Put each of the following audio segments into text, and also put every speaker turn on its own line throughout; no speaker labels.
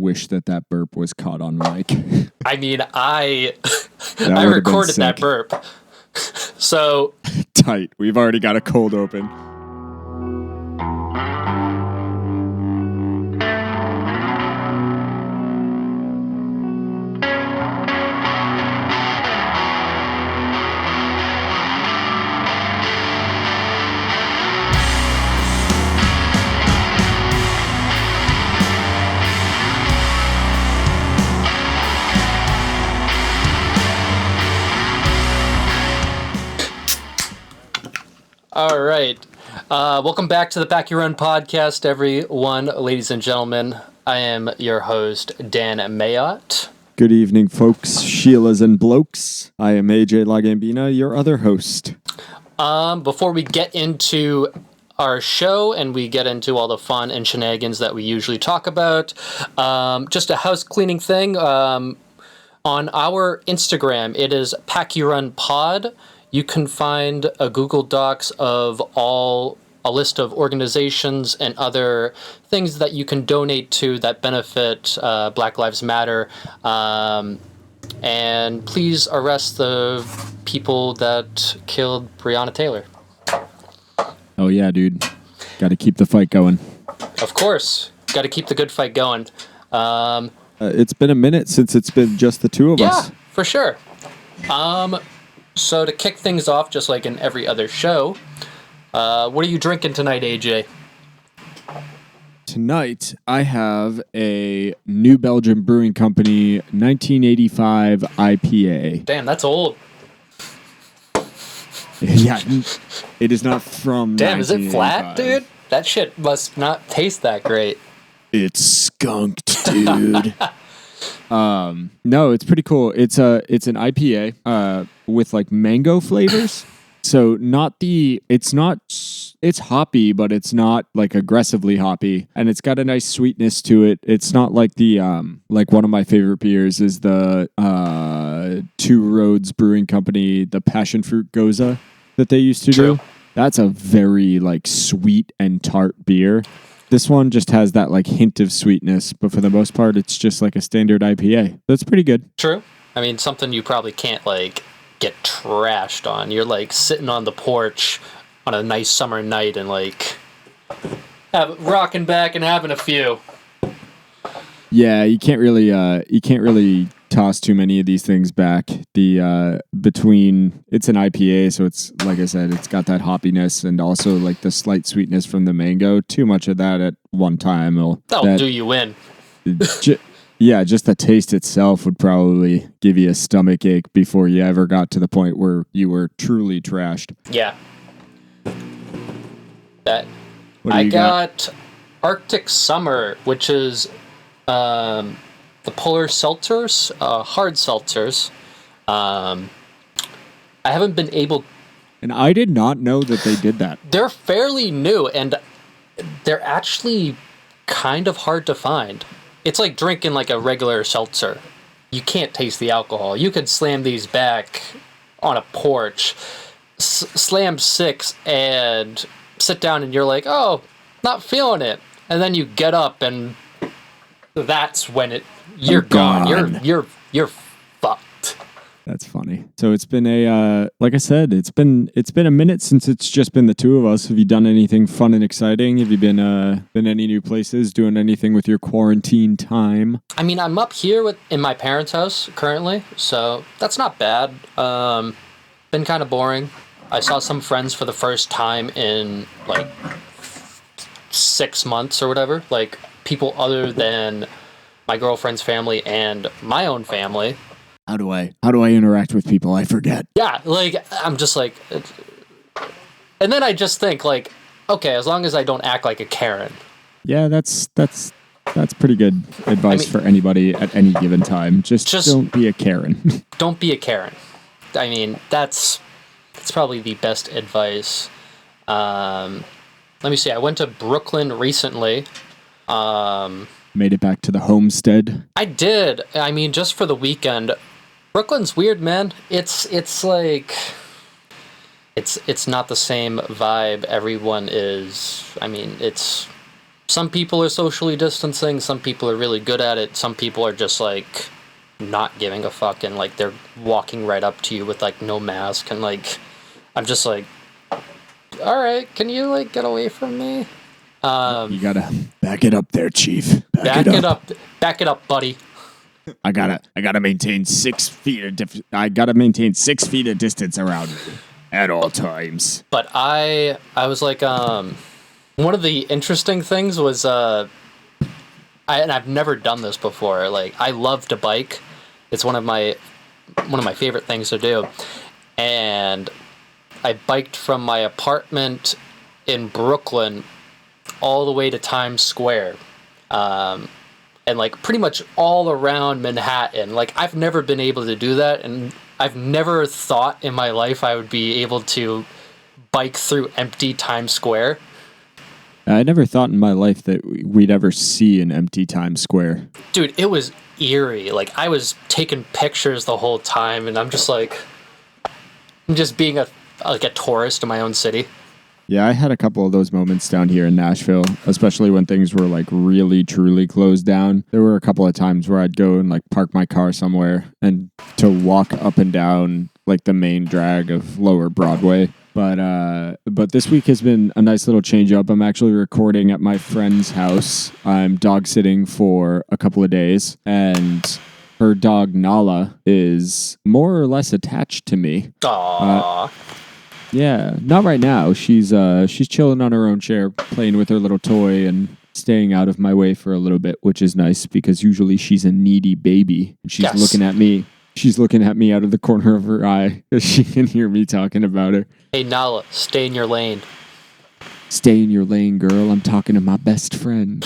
wish that burp was caught on mic.
I mean, I recorded that burp. So
tight. We've already got a cold open.
All right. Welcome back to the Back Your Run podcast, everyone, ladies and gentlemen. I am your host, Dan Mayotte.
Good evening, folks, Sheilas and blokes. I am AJ Lagambina, your other host.
Before we get into our show and we get into all the fun and shenanigans that we usually talk about, just a house cleaning thing. On our Instagram, it is Pack Your Run Pod. You can find a Google Docs of a list of organizations and other things that you can donate to that benefit Black Lives Matter. And please arrest the people that killed Breonna Taylor.
Oh yeah, dude. Got to keep the fight going.
Of course. Got to keep the good fight going.
It's been a minute since it's been just the two of us.
Yeah, for sure. So to kick things off, just like in every other show, what are you drinking tonight, AJ?
Tonight, I have a New Belgium Brewing Company 1985 IPA.
Damn, that's old.
Yeah, it is not from
Damn, is it flat, dude? That shit must not taste that great.
It's skunked, dude. No, it's pretty cool. It's an IPA with like mango flavors. So it's hoppy, but it's not like aggressively hoppy, and it's got a nice sweetness to it. It's not like the like one of my favorite beers is the Two Roads Brewing Company, the passion fruit goza that they used to do. That's a very like sweet and tart beer. This one just has that like hint of sweetness, but for the most part, it's just like a standard IPA. That's pretty good.
True. I mean, something you probably can't like get trashed on. You're like sitting on the porch on a nice summer night and like rocking back and having a few.
Yeah, you can't really toss too many of these things back. It's an IPA, so it's like I said, it's got that hoppiness and also like the slight sweetness from the mango. Too much of that at one time
that'll do you in.
Yeah, just the taste itself would probably give you a stomach ache before you ever got to the point where you were truly trashed.
Yeah. I got Arctic Summer, which is the polar seltzers, hard seltzers. I haven't been able...
And I did not know that they did that.
They're fairly new, and they're actually kind of hard to find. It's like drinking like a regular seltzer. You can't taste the alcohol. You could slam these back on a porch, slam 6, and sit down, and you're like, oh, not feeling it. And then you get up, and that's when you're gone. You're fucked.
That's funny. So it's been like I said, it's been a minute since it's just been the two of us. Have you done anything fun and exciting? Have you been any new places, doing anything with your quarantine time?
I mean, I'm up here in my parents' house currently, so that's not bad. Been kind of boring. I saw some friends for the first time in like 6 months or whatever, like people other than my girlfriend's family and my own family.
How do I interact with people? I forget.
Yeah, like I'm just like, and then I just think like, okay, as long as I don't act like a Karen.
Yeah, that's pretty good advice for anybody at any given time. Just don't be a Karen.
Don't be a Karen. I mean, that's probably the best advice. Let me see. I went to Brooklyn recently.
Made it back to the homestead.
I did. I mean, just for the weekend. Brooklyn's weird, man. It's like it's not the same vibe everyone is. I mean, it's some people are socially distancing, some people are really good at it, some people are just like not giving a fuck and like they're walking right up to you with like no mask and like I'm just like, all right, can you like get away from me?
You gotta back it up there, Chief. Back it up.
Back it up, buddy.
I gotta maintain 6 feet I gotta maintain 6 feet of distance around me at all times.
But I was like, one of the interesting things was, and I've never done this before. Like, I love to bike. It's one of my favorite things to do. And I biked from my apartment in Brooklyn all the way to Times Square. And like pretty much all around Manhattan. Like, I've never been able to do that, and I've never thought in my life I would be able to bike through empty Times Square.
I never thought in my life that we'd ever see an empty Times Square.
Dude, it was eerie. Like, I was taking pictures the whole time, and I'm just like, I'm just being a tourist in my own city.
Yeah, I had a couple of those moments down here in Nashville, especially when things were like really, truly closed down. There were a couple of times where I'd go and like park my car somewhere and to walk up and down like the main drag of Lower Broadway. But this week has been a nice little change up. I'm actually recording at my friend's house. I'm dog sitting for a couple of days, and her dog Nala is more or less attached to me.
Aww.
Yeah, not right now. She's chilling on her own chair, playing with her little toy and staying out of my way for a little bit, which is nice because usually she's a needy baby. And she's looking at me. She's looking at me out of the corner of her eye because she can hear me talking about her.
Hey, Nala, stay in your lane.
Stay in your lane, girl. I'm talking to my best friend.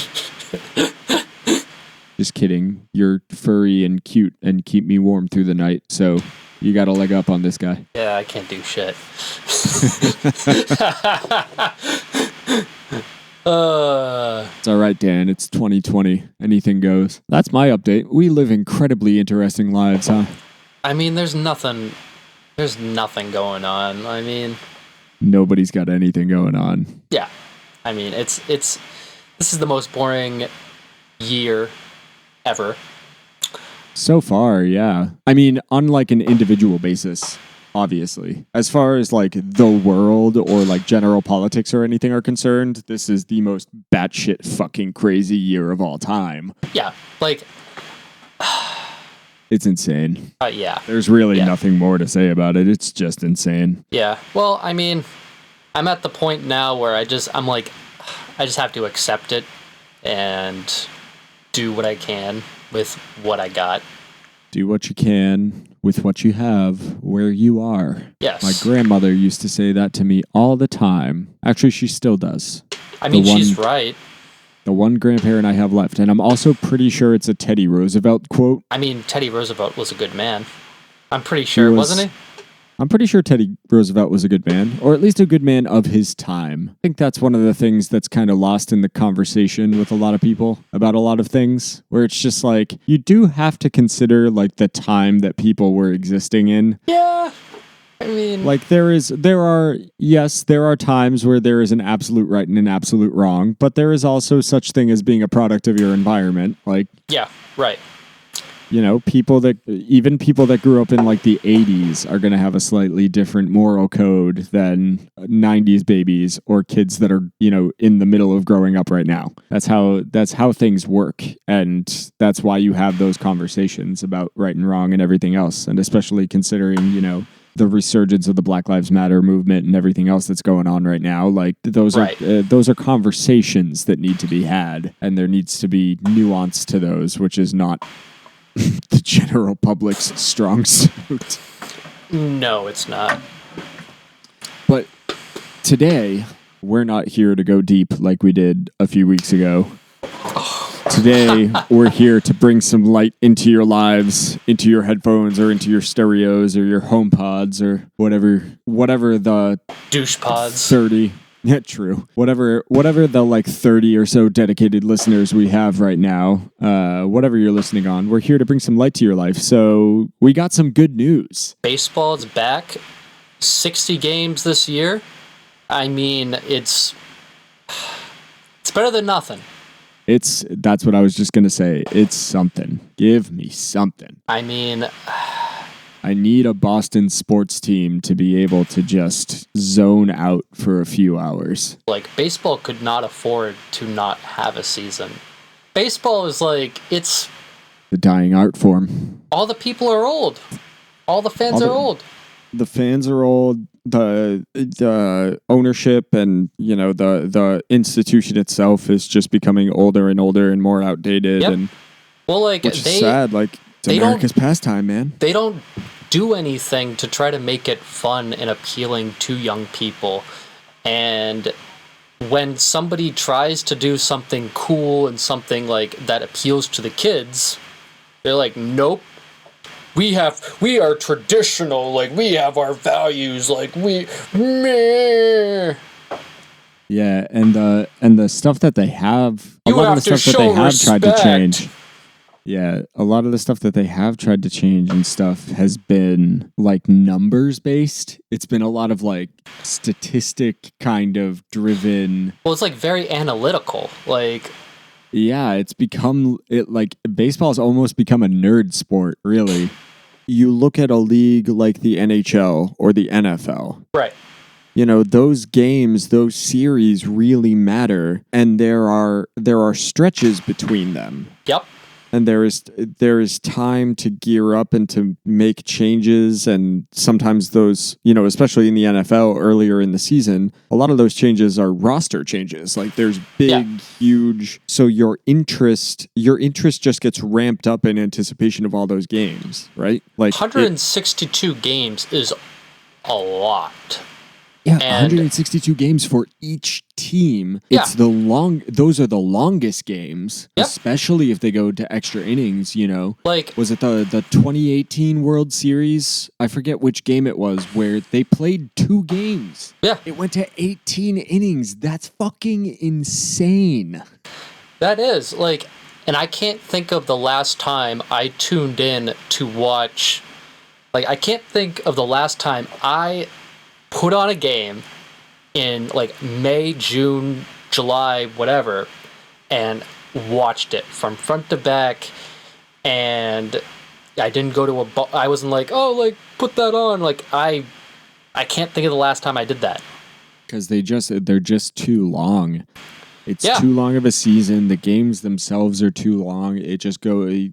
Just kidding. You're furry and cute and keep me warm through the night, so you got a leg up on this guy.
Yeah, I can't do shit.
It's all right, Dan. It's 2020. Anything goes. That's my update. We live incredibly interesting lives, huh?
I mean, there's nothing going on. I mean,
nobody's got anything going on.
Yeah. I mean, this is the most boring year ever.
So far, yeah. I mean, on like an individual basis, obviously. As far as like the world or like general politics or anything are concerned, this is the most batshit fucking crazy year of all time.
Yeah, like...
It's insane.
Yeah.
There's really nothing more to say about it. It's just insane.
Yeah. Well, I mean, I'm at the point now where I just have to accept it and do what I can with what I got.
Do what you can with what you have where you are.
Yes.
My grandmother used to say that to me all the time. Actually, she still does.
I mean, she's right.
The one grandparent I have left. And I'm also pretty sure it's a Teddy Roosevelt quote.
I mean, Teddy Roosevelt was a good man. I'm pretty sure, wasn't he?
I'm pretty sure Teddy Roosevelt was a good man, or at least a good man of his time. I think that's one of the things that's kind of lost in the conversation with a lot of people about a lot of things, where it's just like, you do have to consider like the time that people were existing in.
Yeah. I mean,
like there are times where there is an absolute right and an absolute wrong, but there is also such thing as being a product of your environment. Like,
yeah, right.
You know, people that grew up in like the 80s are going to have a slightly different moral code than 90s babies or kids that are, you know, in the middle of growing up right now. That's how things work. And that's why you have those conversations about right and wrong and everything else. And especially considering, you know, the resurgence of the Black Lives Matter movement and everything else that's going on right now. Like those are conversations that need to be had, and there needs to be nuance to those, which is not the general public's strong suit.
No, it's not.
But today, we're not here to go deep like we did a few weeks ago. Today, we're here to bring some light into your lives, into your headphones or into your stereos or your home pods or whatever the
douche pods.
30. Yeah, true. Whatever the like 30 or so dedicated listeners we have right now, whatever you're listening on, we're here to bring some light to your life. So we got some good news.
Baseball is back. 60 games this year. I mean, it's It's better than nothing.
That's what I was just gonna say. It's something. Give me something.
I mean,
I need a Boston sports team to be able to just zone out for a few hours.
like, baseball could not afford to not have a season. Baseball is like, it's...
The dying art form.
all the people are old. All the fans are old.
The fans are old. The ownership and the institution itself is just becoming older and older and more outdated.
Yep.
And
Well, like,
which is sad. Like, it's America's pastime, man.
They don't do anything to try to make it fun and appealing to young people. And when somebody tries to do something cool and something like that appeals to the kids, they're like, nope. We are traditional, like, we have our values, like, meh.
Yeah, and the stuff that they have, a
You
lot of
have
the
to
stuff that they
show
have tried to
respect.
change. Yeah, a lot of the stuff that they have tried to change and stuff has been like numbers based. It's been a lot of like statistic kind of driven.
Well, it's like very analytical. Like,
Yeah, it's become like baseball's almost become a nerd sport, really. You look at a league like the NHL or the NFL.
right.
Those games, those series really matter, and there are stretches between them.
Yep.
And there is time to gear up and to make changes, and sometimes those, especially in the NFL earlier in the season, a lot of those changes are roster changes. Like, there's big, huge, so your interest just gets ramped up in anticipation of all those games, right? Like
162 games is a lot.
Yeah,
And
162 games for each team.
Yeah.
Those are the longest games,
Yep.
especially if they go to extra innings,
Like,
Was it the 2018 World Series? I forget which game it was, where they played 2 games.
yeah,
It went to 18 innings. That's fucking insane.
that is. Like, and I can't think of the last time I tuned in to watch. Like, I can't think of the last time I put on a game in like May, June, July, whatever, and watched it from front to back. And I didn't go to I wasn't like, oh, like, put that on. Like, I can't think of the last time I did that.
Because they're just too long. It's
Yeah.
too long of a season. The games themselves are too long. It just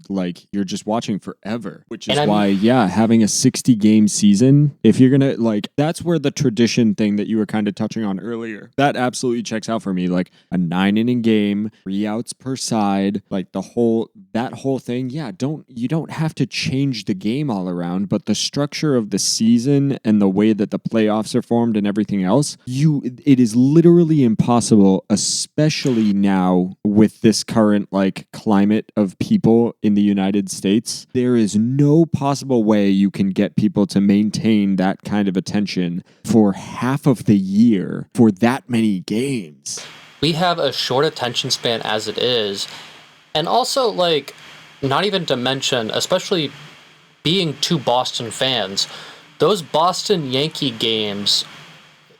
like, you're just watching forever, which is why, having a 60 game season, if you're going to that's where the tradition thing that you were kind of touching on earlier, that absolutely checks out for me. Like a 9-inning game, 3 outs per side, like that whole thing. Yeah. You don't have to change the game all around, but the structure of the season and the way that the playoffs are formed and everything else, it is literally impossible, especially now with this current climate of people in the United States. There is no possible way you can get people to maintain that kind of attention for half of the year for that many games.
We have a short attention span as it is. And also, like, not even to mention, especially being 2 Boston fans, those Boston Yankee games,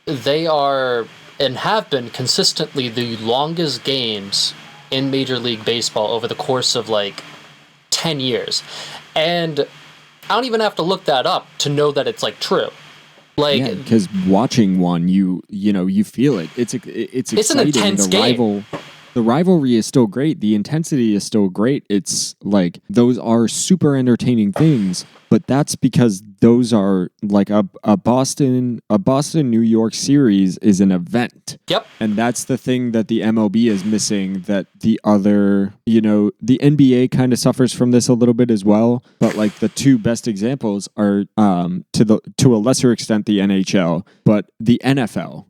they are and have been consistently the longest games in Major League Baseball over the course of 10 years. And I don't even have to look that up to know that it's true.
Because watching one, you feel it. It's exciting.
An intense game.
The rivalry is still great. The intensity is still great. It's those are super entertaining things, but that's because those are a Boston New York series is an event.
Yep.
And that's the thing that the MLB is missing, that the other, the NBA kind of suffers from this a little bit as well, but the 2 best examples are to a lesser extent the NHL, but the NFL,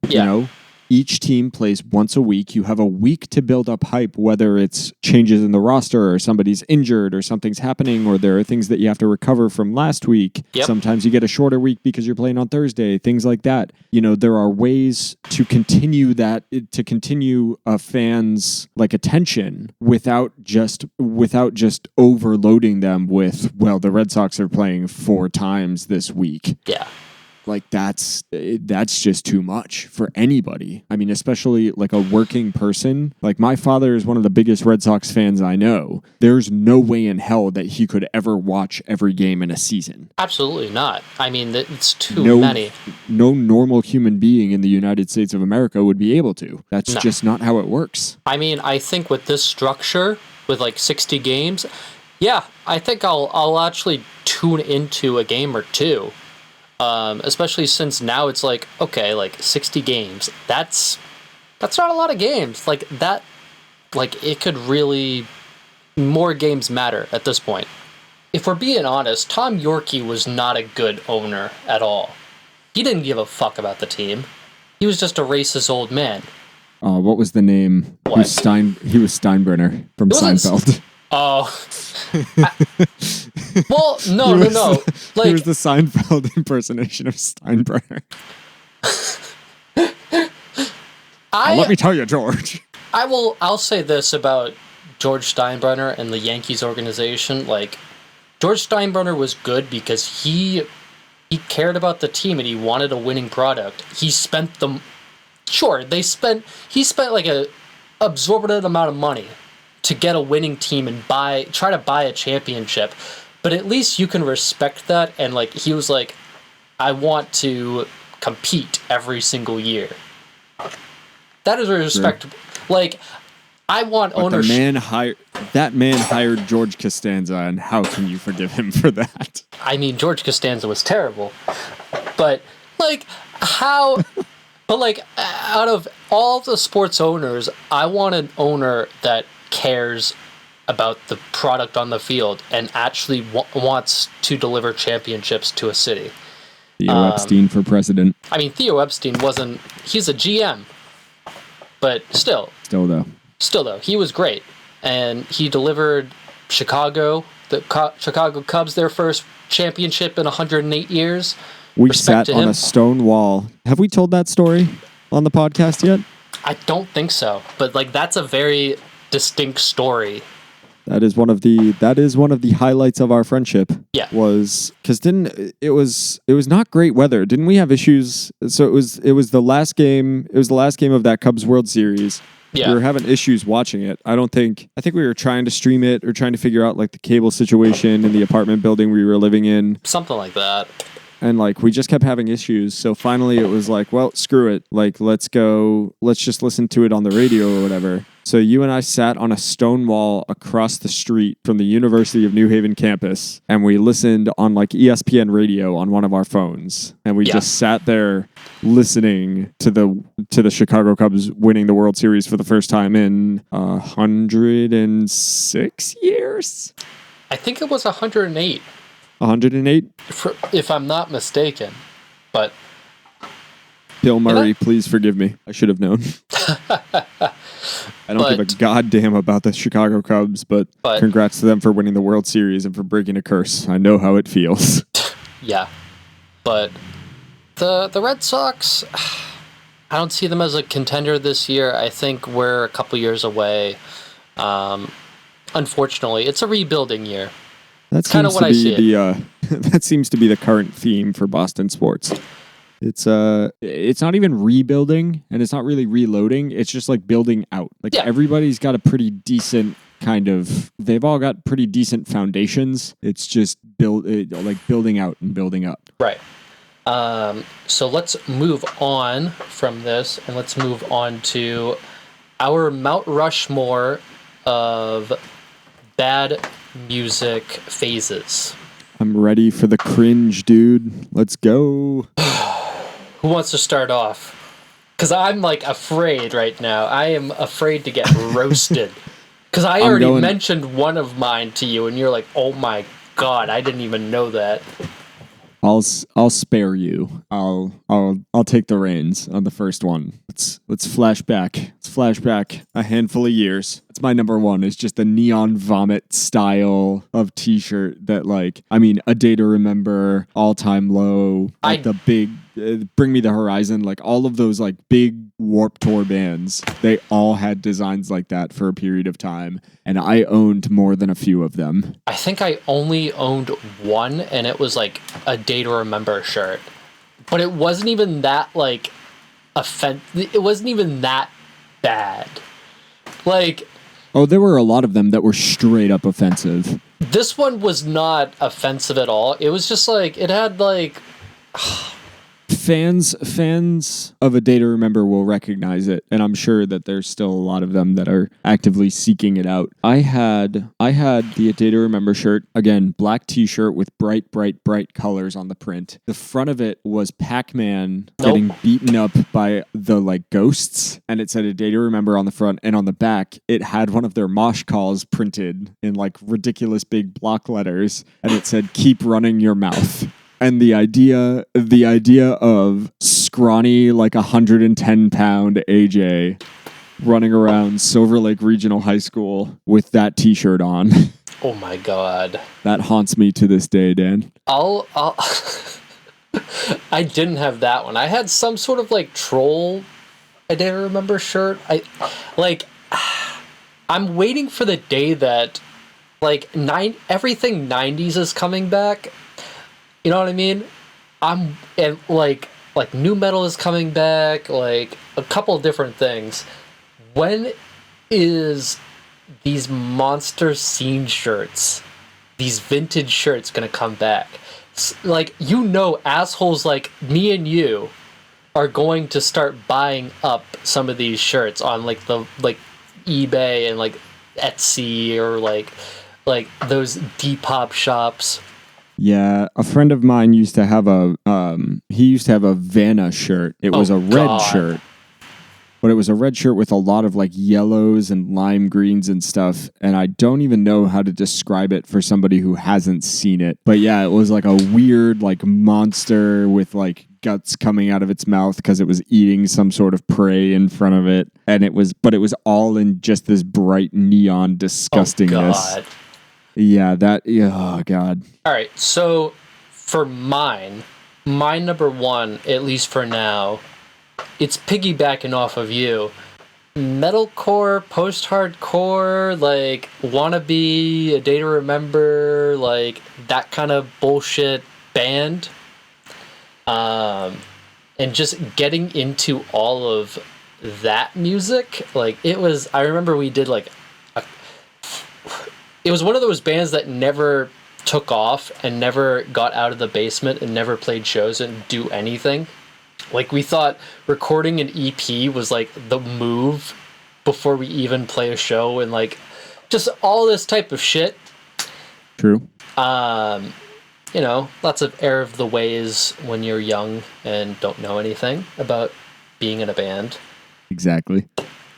Each team plays once a week. You have a week to build up hype, whether it's changes in the roster or somebody's injured or something's happening or there are things that you have to recover from last week.
Yep.
Sometimes you get a shorter week because you're playing on Thursday, things like that. There are ways to continue a fan's attention without just overloading them with, well, the Red Sox are playing 4 times this week.
Yeah.
like that's just too much for anybody. I mean, especially like a working person. Like my father is one of the biggest Red Sox fans I know. There's no way in hell that he could ever watch every game in a season.
Absolutely not. I mean, it's too many.
No normal human being in the United States of America would be able to. That's just not how it works.
I mean, I think with this structure, with like 60 games, yeah, I think I'll actually tune into a game or two. Especially since now it's like, okay, like 60 games. That's not a lot of games. Like that, like it could really, more games matter at this point. If we're being honest, Tom Yorkie was not a good owner at all. He didn't give a fuck about the team. He was just a racist old man.
What was the name?
What?
He was Steinbrenner from Seinfeld.
Oh. Well, no. Like,
he was the Seinfeld impersonation of Steinbrenner. Let me tell you, George.
I'll say this about George Steinbrenner and the Yankees organization. Like, George Steinbrenner was good because he cared about the team and he wanted a winning product. He spent he spent like a absorbent amount of money to get a winning team and try to buy a championship. But at least you can respect that, and like he was like, I want to compete every single year. That is a respect. Sure. Like, I want ownership.
That man hired George Costanza, and how can you forgive him for that?
I mean, George Costanza was terrible, but like how? But like out of all the sports owners, I want an owner that cares about the product on the field and actually wants to deliver championships to a city.
Theo Epstein for president.
I mean, Theo Epstein he's a GM, but still though, he was great. And he delivered Chicago Cubs their first championship in 108 years.
We sat on a stone wall. Have we told that story on the podcast yet?
I don't think so, but like that's a very distinct story.
That is one of the highlights of our friendship.
Yeah,
was because it was not great weather. Didn't we have issues? So it was the last game. It was the last game of that Cubs World Series. Yeah. We were having issues watching it. I think we were trying to stream it or trying to figure out like the cable situation in the apartment building we were living in.
Something like that.
And like we just kept having issues. So finally it was like, well, screw it. Like let's just listen to it on the radio or whatever. So you and I sat on a stone wall across the street from the University of New Haven campus, and we listened on like ESPN radio on one of our phones. And we just sat there listening to the Chicago Cubs winning the World Series for the first time in 106 years.
I think it was 108.
108?
If I'm not mistaken. But
Bill Murray, please forgive me. I should have known. I don't give a goddamn about the Chicago Cubs, but congrats to them for winning the World Series and for breaking a curse. I know how it feels.
Yeah. But the Red Sox, I don't see them as a contender this year. I think we're a couple years away. Unfortunately, it's a rebuilding year. That's kind of what I see.
That seems to be the current theme for Boston sports. It's not even rebuilding, and it's not really reloading. It's just like building out. Like everybody's got a pretty decent they've all got pretty decent foundations. It's just building out and building up.
Right. So let's move on from this, and let's move on to our Mount Rushmore of bad music phases.
I'm ready for the cringe, dude. Let's go.
Who wants to start off? Because I'm like afraid right now. I am afraid to get roasted. Because I already mentioned one of mine to you, and you're like, "Oh my god, I didn't even know that."
I'll spare you. I'll take the reins on the first one. Let's flash back. Let's flash back a handful of years. That's my number one. Is just the neon vomit style of t-shirt that A Day to Remember, All Time Low, the big Bring Me the Horizon, like all of those like big Warped Tour bands. They all had designs like that for a period of time, and I owned more than a few of them.
I think I only owned one, and it was like a Day to Remember shirt. but it wasn't even that like it wasn't even that bad. Like,
Oh, there were a lot of them that were straight up offensive.
this one was not offensive at all. It was just like it had like
Fans of A Day to Remember will recognize it, and I'm sure that there's still a lot of them that are actively seeking it out. I had the A Day to Remember shirt, again, black t-shirt with bright colors on the print. The front of it was Pac-Man getting beaten up by the like ghosts, and it said A Day to Remember on the front, and on the back it had one of their mosh calls printed in like ridiculous big block letters, and it said "Keep running your mouth." And the idea of scrawny, like 110-pound AJ running around Silver Lake Regional High School with that T-shirt on.
Oh my god.
That haunts me to this day, Dan.
I'll I didn't have that one. I had some sort of like troll I didn't remember shirt. I'm waiting for the day that like everything 90s is coming back. You know what I mean? And like new metal is coming back, like a couple of different things. When is these monster scene shirts, these vintage shirts gonna come back? Like, you know, assholes like me and you are going to start buying up some of these shirts on like the eBay and like Etsy or like those Depop shops.
Yeah, a friend of mine used to have a Vanna shirt. It was a red shirt. But it was a red shirt with a lot of like yellows and lime greens and stuff, and I don't even know how to describe it for somebody who hasn't seen it. But yeah, it was like a weird like monster with like guts coming out of its mouth because it was eating some sort of prey in front of it, and it was all in just this bright neon disgustingness. Oh god. Yeah, oh god.
All right, so for my number one, at least for now, it's piggybacking off of you. Metalcore, post-hardcore, like Wannabe, A Day to Remember, like that kind of bullshit band. And just getting into all of that music, like I remember we did like it was one of those bands that never took off and never got out of the basement and never played shows and do anything. Like, we thought recording an EP was like the move before we even play a show, and like just all this type of shit.
True.
You know, lots of air of the ways when you're young and don't know anything about being in a band.
Exactly.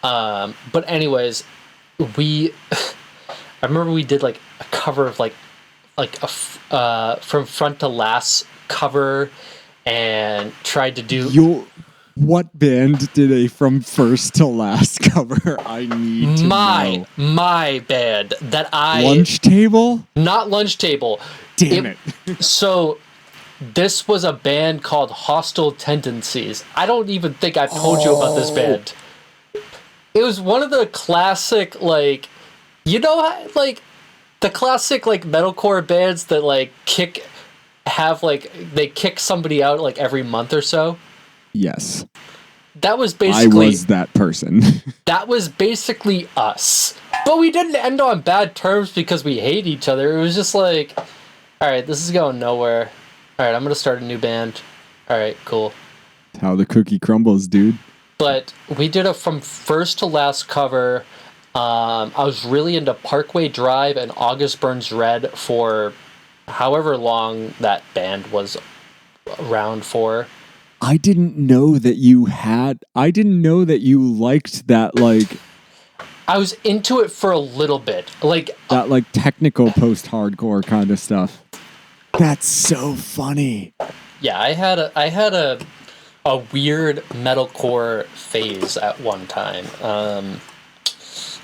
But anyways, I remember we did like a cover of like a from front to last cover, and tried to do.
What band did a from first to last cover? I need to know.
My band that
Lunch Table?
Not Lunch Table.
Damn it.
So this was a band called Hostile Tendencies. I don't even think I've told you about this band. It was one of the classic, like, you know, like the classic like metalcore bands that like they kick somebody out like every month or so.
Yes.
That was basically...
I was that person.
That was basically us. But we didn't end on bad terms because we hate each other. It was just like, alright, this is going nowhere. Alright, I'm going to start a new band. Alright, cool.
How the cookie crumbles, dude.
But we did a from first to last cover. I was really into Parkway Drive and August Burns Red for however long that band was around for.
I didn't know that you liked that, like...
I was into it for a little bit. Like...
That, like, technical post-hardcore kind of stuff. That's so funny.
Yeah, I had a weird metalcore phase at one time. I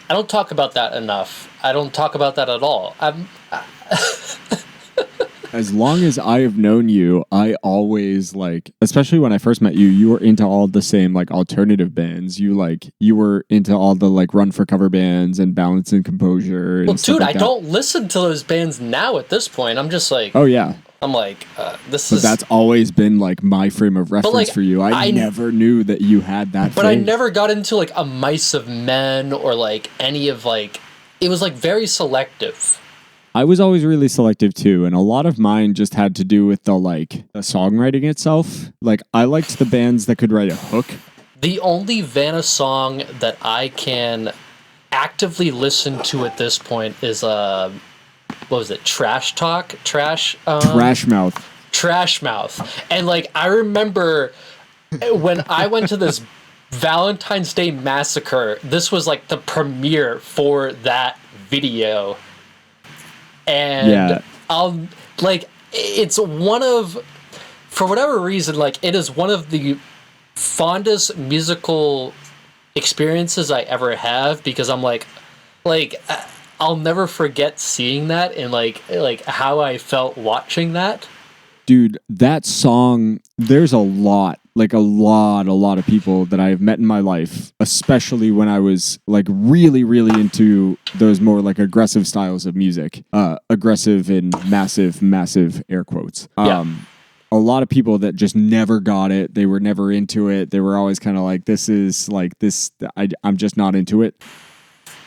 don't talk about that enough. I don't talk about that at all.
As long as I have known you, I always like, especially when I first met you, you were into all the same like alternative bands. You were into all the like Run for Cover bands and Balance and Composure. And
well, dude,
like
I don't listen to those bands now at this point. I'm just like,
oh yeah,
I'm like, this
But
is.
that's always been like my frame of reference
like,
for you. I never knew that you had that.
But
phase.
I never got into like a Mice of Men or like any of like. It was like very selective.
I was always really selective too, and a lot of mine just had to do with the songwriting itself. Like I liked the bands that could write a hook.
The only Vanna song that I can actively listen to at this point is what was it? Trash Talk? Trash
Mouth.
Trash Mouth. And like I remember when I went to this Valentine's Day Massacre, this was like the premiere for that video. And I'll like it's one of, for whatever reason, like it is one of the fondest musical experiences I ever have, because I'm like I'll never forget seeing that and like how I felt watching that.
Dude, that song, there's a lot of people that I've met in my life, especially when I was like really, really into those more like aggressive styles of music. Aggressive in massive air quotes. A lot of people that just never got it. They were never into it. They were always kind of like, I'm just not into it.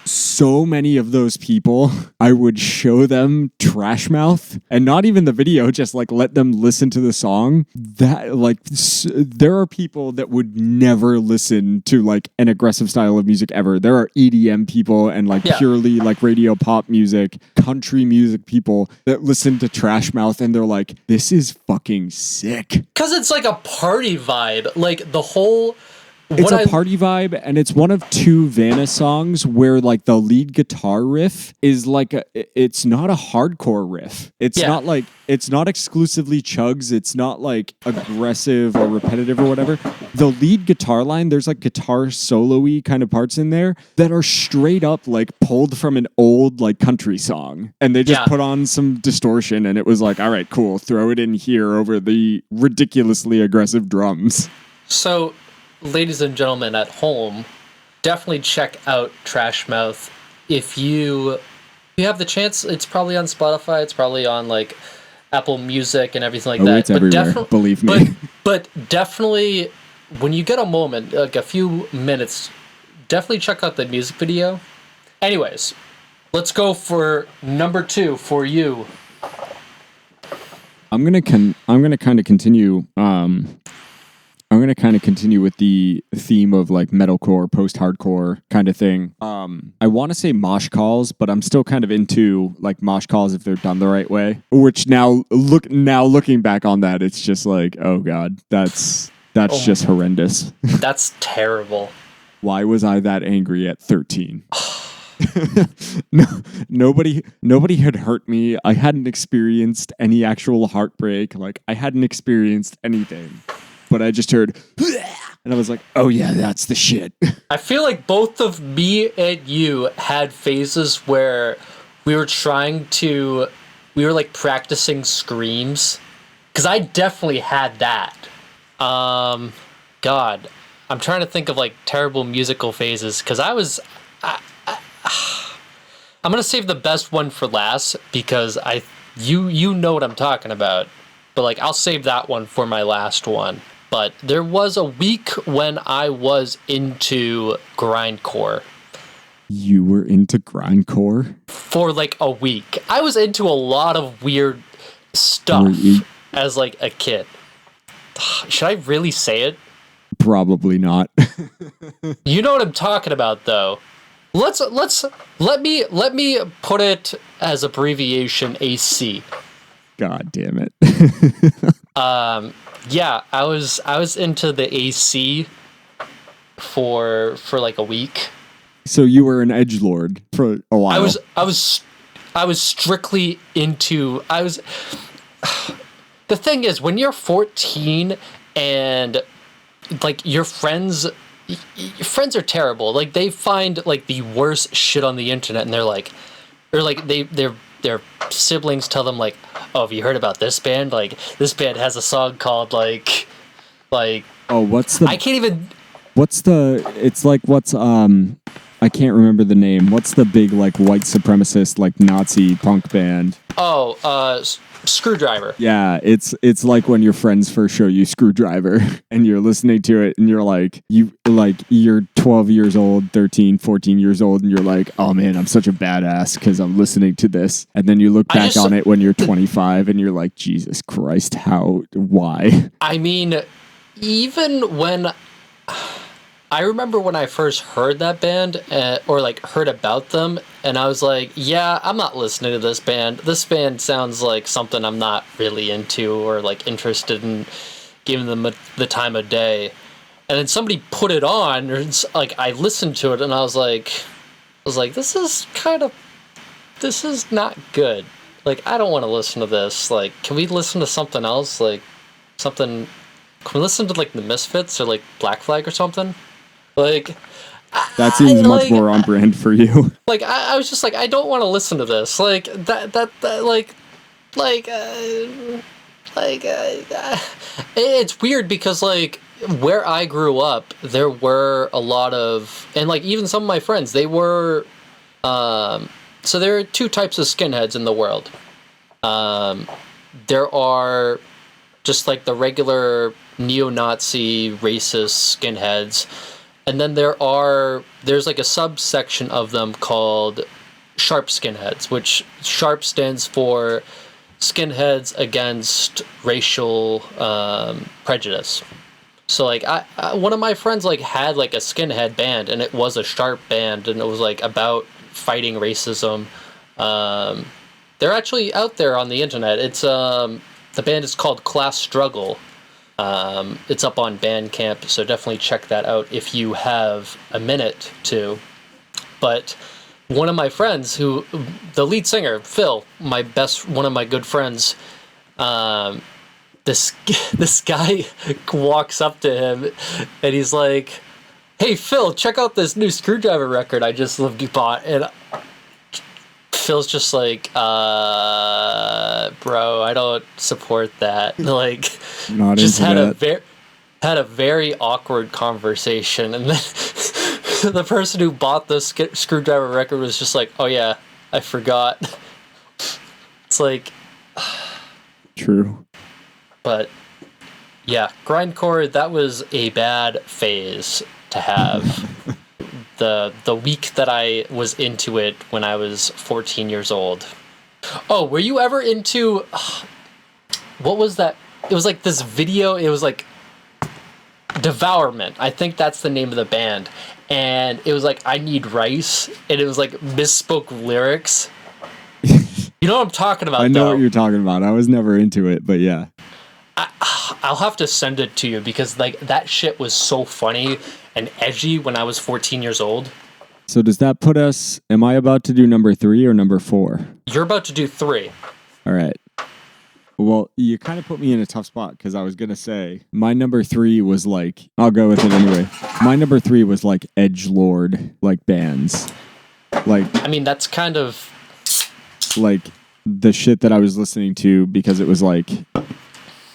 So many of those people, I would show them Trash Mouth, and not even the video, just like let them listen to the song. That there are people that would never listen to like an aggressive style of music ever. There are EDM people and purely like radio pop music, country music people that listen to Trash Mouth and they're like, this is fucking sick.
Because it's like a party vibe. Like the whole...
It's a party vibe, and it's one of two Vanna songs where like the lead guitar riff is like it's not a hardcore riff. It's not exclusively chugs. It's not like aggressive or repetitive or whatever. The lead guitar line, there's like guitar solo-y kind of parts in there that are straight up like pulled from an old like country song, and they just put on some distortion, and it was like, all right, cool, throw it in here over the ridiculously aggressive drums.
So, ladies and gentlemen at home, definitely check out Trash Mouth. If you have the chance, it's probably on Spotify. It's probably on like Apple Music and everything like that.
It's everywhere, believe me.
But definitely, when you get a moment, like a few minutes, definitely check out the music video. Anyways, let's go for number 2 for you.
I'm gonna kind of continue. I'm going to kind of continue with the theme of like metalcore, post-hardcore kind of thing. I want to say mosh calls, but I'm still kind of into like mosh calls if they're done the right way. Which now looking back on that, it's just like, oh God, that's just horrendous.
That's terrible.
Why was I that angry at 13? No, nobody had hurt me. I hadn't experienced any actual heartbreak. Like I hadn't experienced anything. But I just heard, and I was like, oh yeah, that's the shit.
I feel like both of me and you had phases where we were like practicing screams. Because I definitely had that. God, I'm trying to think of like terrible musical phases. Because I'm going to save the best one for last because you know what I'm talking about. But like, I'll save that one for my last one. But there was a week when I was into grindcore.
You were into grindcore?
For like a week. I was into a lot of weird stuff as like a kid. Should I really say it?
Probably not.
You know what I'm talking about though. Let me put it as abbreviation AC.
God damn it.
Yeah, I was into the AC for like a week.
So you were an edgelord for a while.
I was strictly into the thing is when you're 14 and like your friends are terrible. Like they find like the worst shit on the internet and they're like, or like their siblings tell them like, oh, have you heard about this band? Like this band has a song called like
oh, what's the
I can't even
I can't remember the name. What's the big like white supremacist like Nazi punk band?
Oh, Screwdriver.
Yeah, it's like when your friends first show you Screwdriver and you're listening to it and you're 12 years old, 13, 14 years old, and you're like, oh man, I'm such a badass because I'm listening to this. And then you look back on it when you're 25 and you're like, Jesus Christ, why?
I mean, even when I remember when I first heard that band or like heard about them, and I was like, yeah, I'm not listening to this band. This band sounds like something I'm not really into or like interested in giving them the time of day. And then somebody put it on, or like I listened to it, and I was like, this is not good. Like, I don't want to listen to this. Like, can we listen to something else? Like, can we listen to like the Misfits or like Black Flag or something? Like,
that seems much more on brand for you.
Like, I was just like, I don't want to listen to this. Like, it's weird because like where I grew up, there were a lot of, and like even some of my friends, they were, so there are two types of skinheads in the world. There are just like the regular neo-Nazi racist skinheads. And then there's like a subsection of them called sharp skinheads, which sharp stands for skinheads against racial prejudice. So like one of my friends like had like a skinhead band, and it was a sharp band, and it was like about fighting racism. They're actually out there on the internet. It's the band is called Class Struggle. It's up on Bandcamp, so definitely check that out if you have a minute to. But one of my friends, the lead singer, Phil, one of my good friends, this guy walks up to him and he's like, "Hey Phil, check out this new Screwdriver record I just bought." And Phil's just like, bro, I don't support that. Like,
not
just
into
had a very awkward conversation, and then the person who bought the Screwdriver record was just like, oh yeah, I forgot. It's like,
true.
But yeah, grindcore, that was a bad phase to have. The week that I was into it when I was 14 years old. Oh, were you ever into... what was that? It was like this video. It was like Devourment. I think that's the name of the band. And it was like, I Need Rice. And it was like misspoke lyrics. You know what I'm talking about,
I know what you're talking about. I was never into it, but yeah.
I'll have to send it to you because like that shit was so funny and edgy when I was 14 years old.
So does that put us, am I about to do number 3 or number 4?
You're about to do 3.
All right. Well, you kind of put me in a tough spot because I was going to say my number 3 was like, I'll go with it anyway. My number 3 was like edgelord, like bands. Like,
I mean, that's kind of
like the shit that I was listening to because it was like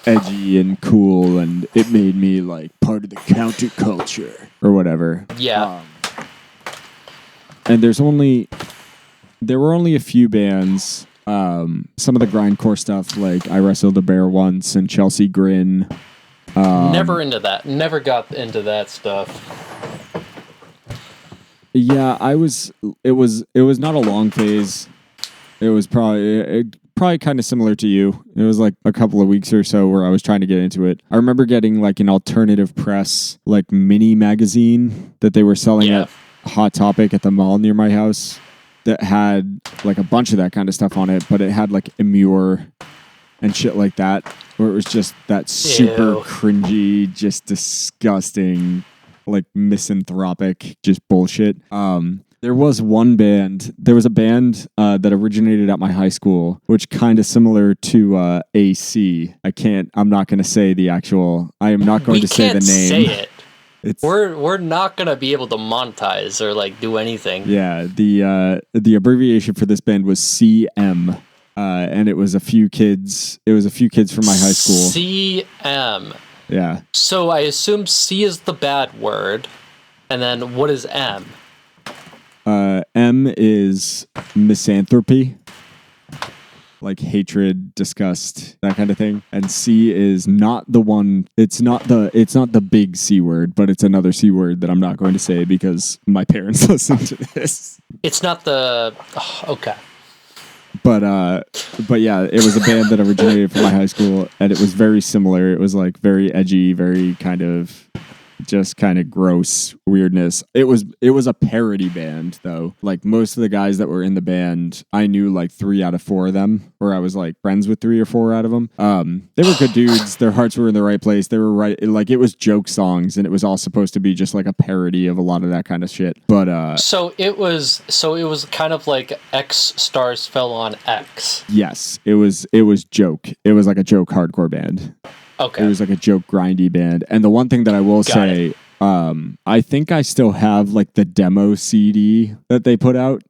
edgy and cool and it made me like part of the counterculture or whatever.
Yeah.
And there were only a few bands. Some of the grindcore stuff, like I Wrestled a Bear Once and Chelsea Grin.
Never into that. Never got into that stuff.
Yeah, it was not a long phase. It was probably kind of similar to you. It was like a couple of weeks or so where I was trying to get into it. I remember getting like an alternative press, like mini magazine that they were selling at Hot Topic at the mall near my house that had like a bunch of that kind of stuff on it, but it had like Immure and shit like that, where it was just that super cringy, just disgusting, like misanthropic, just bullshit. There was a band that originated at my high school, which kind of similar to AC. I'm not going to say the actual, I am not going to say the name.
Say it. We're not going to be able to monetize or like do anything.
Yeah, the abbreviation for this band was CM. And it was a few kids from my high school.
CM.
Yeah.
So I assume C is the bad word, and then what is M?
M is misanthropy. like hatred, disgust, that kind of thing. And C is not the one. It's not the big C word, but it's another C word that I'm not going to say because my parents listen to this.
It's not the okay.
But yeah, it was a band that originated from my high school, and it was very similar. It was like very edgy, very kind of just kind of gross weirdness. It was a parody band though. Like most of the guys that were in the band, I knew like 3 out of 4 of them, or I was like friends with 3 or 4 out of them. They were good dudes. Their hearts were in the right place. They were right. Like it was joke songs, and it was all supposed to be just like a parody of a lot of that kind of shit. But
so it was kind of like X stars fell on X.
yes, it was joke. It was like a joke hardcore band.
Okay.
It was like a joke grindy band. And the one thing that I will say, I think I still have like the demo CD that they put out.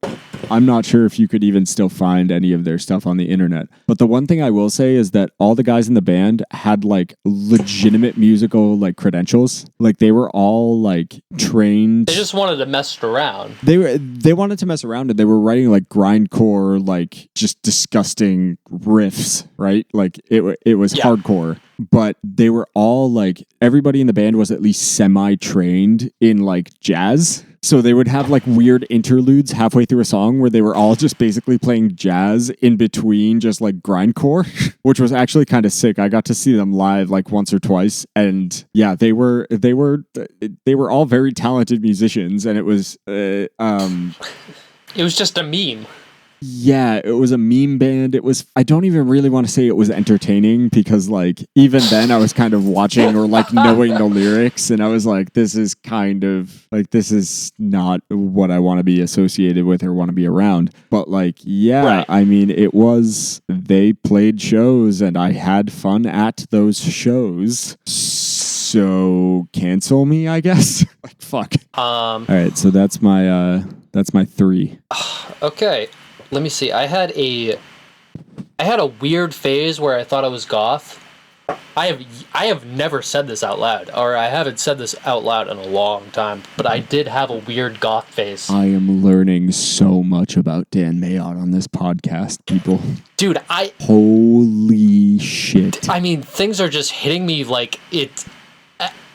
I'm not sure if you could even still find any of their stuff on the internet. But the one thing I will say is that all the guys in the band had like legitimate musical like credentials. Like they were all like trained.
They just wanted to mess around.
They wanted to mess around, and they were writing like grindcore, like just disgusting riffs, right? Like it was hardcore. But they were all like, everybody in the band was at least semi-trained in like jazz. So they would have like weird interludes halfway through a song where they were all just basically playing jazz in between just like grindcore, which was actually kind of sick. I got to see them live like once or twice, and yeah, they were all very talented musicians, and it was
It was just a meme.
yeah, it was a meme band. I don't even really want to say it was entertaining, because like even then I was kind of watching or like knowing the lyrics, and I was like, this is not what I want to be associated with or want to be around. But like, yeah,
Right.
I mean, they played shows and I had fun at those shows. So cancel me, I guess. Like fuck. All right, so that's my 3.
Okay. Let me see. I had a weird phase where I thought I was goth. I have never said this out loud, or I haven't said this out loud in a long time, but I did have a weird goth phase.
I am learning so much about Dan Mayotte on this podcast, people.
Dude,
holy shit.
I mean, things are just hitting me like it.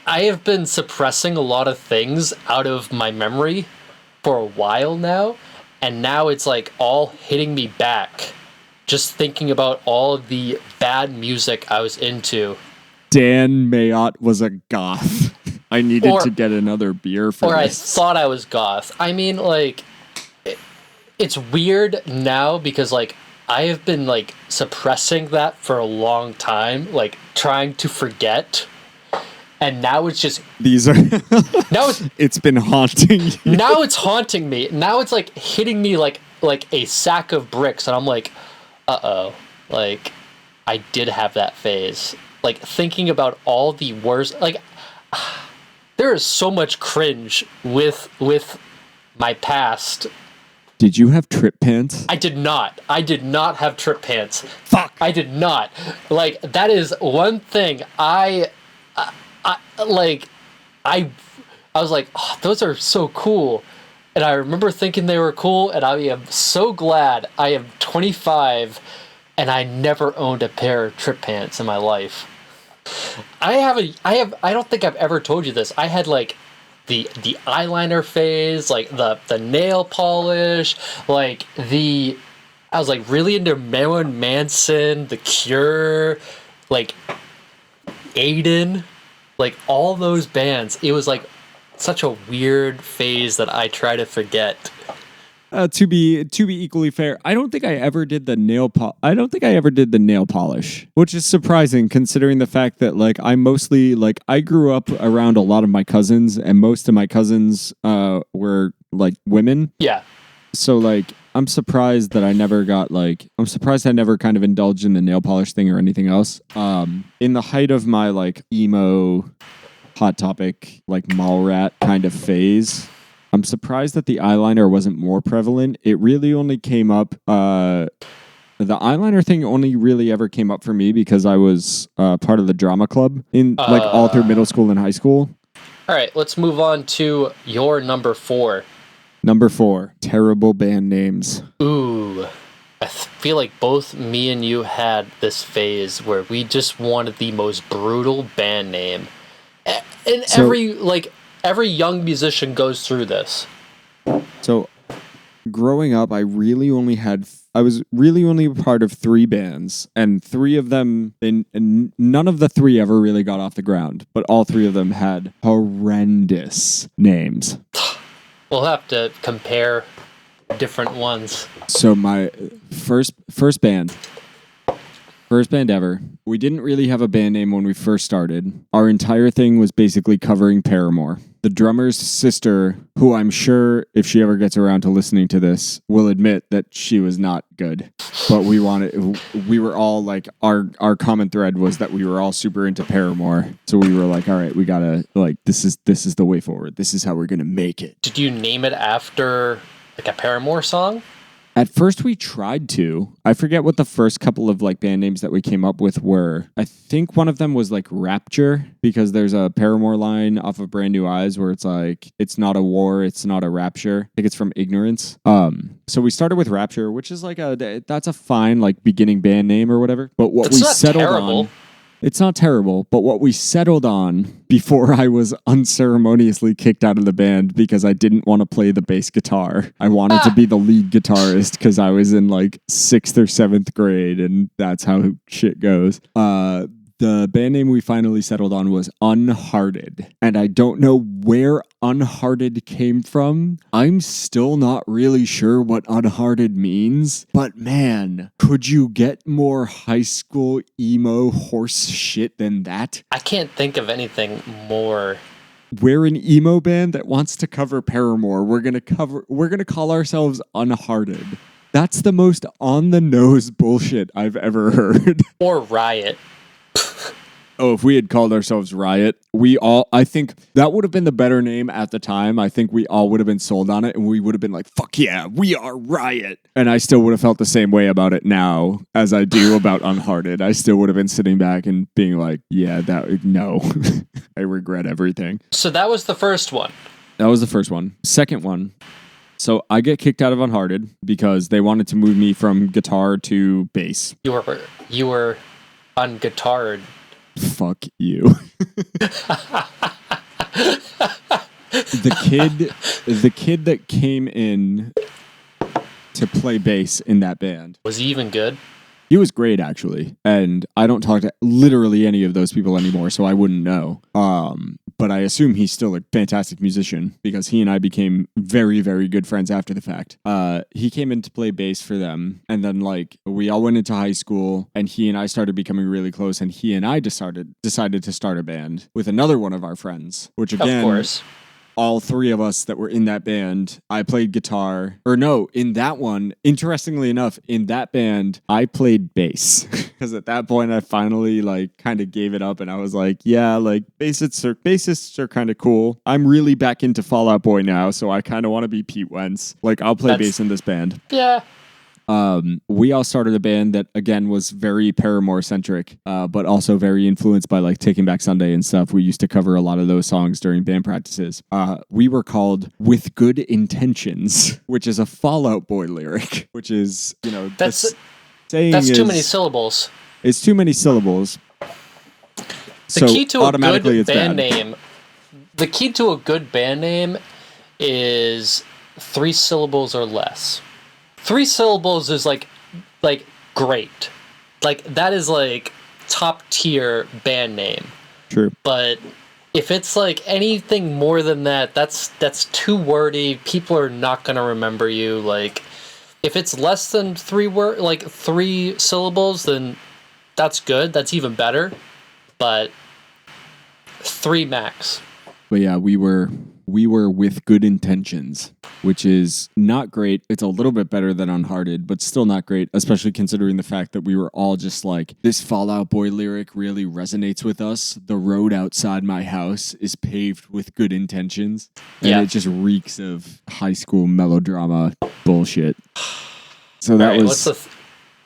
I have been suppressing a lot of things out of my memory for a while now, and now it's like all hitting me back. Just thinking about all of the bad music I was into.
Dan Mayotte was a goth. I needed to get another beer for
this. Or I thought I was goth. I mean, like, it's weird now because, like, I have been, like, suppressing that for a long time, like, trying to forget. And now it's just...
It's been haunting you.
Now it's haunting me. Now it's, like, hitting me like a sack of bricks. And I'm like... Uh-oh, like, I did have that phase. Like, thinking about all the worst, like, there is so much cringe with my past.
Did you have trip pants?
I did not have trip pants.
Fuck.
I did not. Like, that is one thing I was like, oh, those are so cool. And I remember thinking they were cool, and I am so glad I am 25 and I never owned a pair of trip pants in my life. I don't think I've ever told you this. I had like the eyeliner phase, like the nail polish, like I was like really into Marilyn Manson, The Cure, like Aiden, like all those bands. It was like such a weird phase that I try to forget.
To be equally fair, I don't think I ever did the nail polish, which is surprising considering the fact that like I mostly like I grew up around a lot of my cousins, and most of my cousins were like women.
Yeah.
So like I'm surprised I never kind of indulged in the nail polish thing or anything else. In the height of my like emo Hot Topic, like mall rat kind of phase, I'm surprised that the eyeliner wasn't more prevalent. It really only came up, the eyeliner thing only really ever came up for me because I was part of the drama club in like all through middle school and high school.
All right, let's move on to your number 4.
Number 4, terrible band names.
Ooh. feel like both me and you had this phase where we just wanted the most brutal band name. And
So
every young musician goes through this.
so growing up, I was really only a part of 3 bands, and 3 of them, and none of the 3 ever really got off the ground, but all 3 of them had horrendous names.
We'll have to compare different ones.
So my first band ever. We didn't really have a band name when we first started. Our entire thing was basically covering Paramore. The drummer's sister, who I'm sure if she ever gets around to listening to this, will admit that she was not good. But we were all like, our common thread was that we were all super into Paramore. So we were like, all right, we gotta, like, this is the way forward. This is how we're gonna make it.
Did you name it after like a Paramore song?
At first we tried to. I forget what the first couple of like band names that we came up with were. I think one of them was like Rapture, because there's a Paramore line off of Brand New Eyes where it's like, it's not a war, it's not a rapture. I think it's from Ignorance. So we started with Rapture, which is like that's a fine like beginning band name or whatever. But what we settled on, it's not terrible, but what we settled on before I was unceremoniously kicked out of the band because I didn't want to play the bass guitar. I wanted to be the lead guitarist because I was in like 6th or 7th grade, and that's how shit goes. The band name we finally settled on was Unhearted. And I don't know where Unhearted came from. I'm still not really sure what Unhearted means. But man, could you get more high school emo horse shit than that?
I can't think of anything more.
We're an emo band that wants to cover Paramore. We're gonna call ourselves Unhearted. That's the most on the nose bullshit I've ever heard.
Or Riot.
Oh, if we had called ourselves Riot, I think that would have been the better name at the time. I think we all would have been sold on it, and we would have been like, fuck yeah, we are Riot. And I still would have felt the same way about it now as I do about Unhearted. I still would have been sitting back and being like, yeah, no, I regret everything.
So that was the first one.
That was the first one. Second one. So I get kicked out of Unhearted because they wanted to move me from guitar to bass.
You were unguitared.
Fuck you. The kid that came in to play bass in that band.
Was he even good?
He was great, actually. And I don't talk to literally any of those people anymore, so I wouldn't know. But I assume he's still a fantastic musician because he and I became very, very good friends after the fact. He came in to play bass for them. And then, like, we all went into high school and he and I started becoming really close. And he and I decided to start a band with another one of our friends, which again...
Of course.
All 3 of us that were in that band, I played guitar. Or no, in that one, interestingly enough, in that band, I played bass. Because at that point, I finally like kind of gave it up and I was like, yeah, like bassists are kind of cool. I'm really back into Fall Out Boy now, so I kind of want to be Pete Wentz. Like, I'll play bass in this band.
Yeah.
We all started a band that, again, was very Paramore-centric, but also very influenced by, like, Taking Back Sunday and stuff. We used to cover a lot of those songs during band practices. We were called With Good Intentions, which is a Fall Out Boy lyric, which is, you know...
That's too many syllables.
It's too many syllables.
The key to a good band name... The key to a good band name is 3 syllables or less. 3 syllables is like great. Like, that is like top tier band name.
True.
But if it's like anything more than that, that's too wordy. People are not gonna remember you. Like, if it's less than 3 syllables, then that's good. That's even better. But 3 max.
But yeah, we were With Good Intentions, which is not great. It's a little bit better than Unhearted, but still not great, especially considering the fact that we were all just like, this Fall Out Boy lyric really resonates with us. The road outside my house is paved with good intentions. And it just reeks of high school melodrama bullshit. So that was...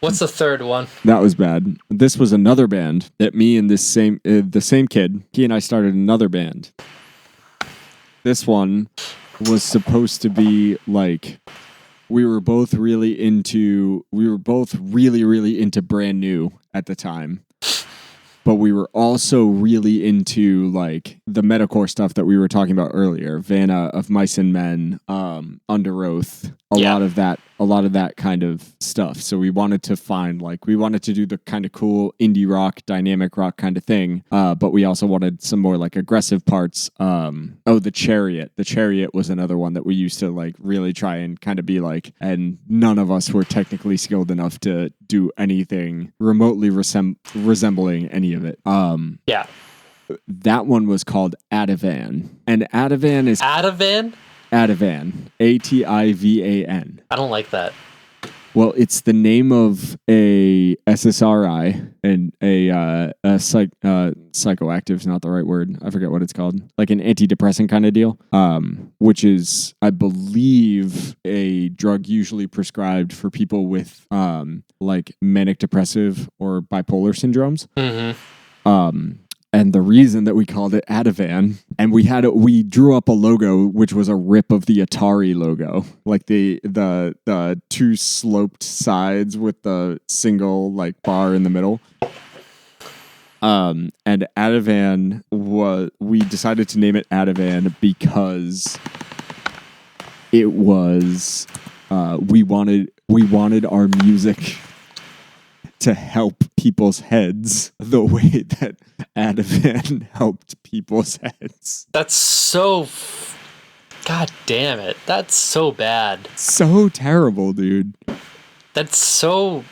What's the third one?
That was bad. This was another band that me and the same kid, he and I started another band. This one was supposed to be like we were both really really into Brand New at the time. But we were also really into like the metalcore stuff that we were talking about earlier, Vanna, Of Mice and Men, Under Oath, a lot of that kind of stuff. So we wanted to do the kind of cool indie rock, dynamic rock kind of thing, but we also wanted some more like aggressive parts. The Chariot was another one that we used to like really try and kind of be like, and none of us were technically skilled enough to do anything remotely resembling any of it. That one was called Ativan, and Ativan is
Ativan.
Ativan, Ativan.
I don't like that.
Well, it's the name of a SSRI and a psychoactive is not the right word. I forget what it's called. Like an antidepressant kind of deal, which is, I believe, a drug usually prescribed for people with like manic depressive or bipolar syndromes.
Mm-hmm.
And the reason that we called it Ativan, and we drew up a logo which was a rip of the Atari logo, like the two sloped sides with the single like bar in the middle. And Ativan we decided to name it Ativan because it was we wanted our music to help people's heads the way that Ativan helped people's heads.
That's so... God damn it. That's so bad.
So terrible, dude.
That's so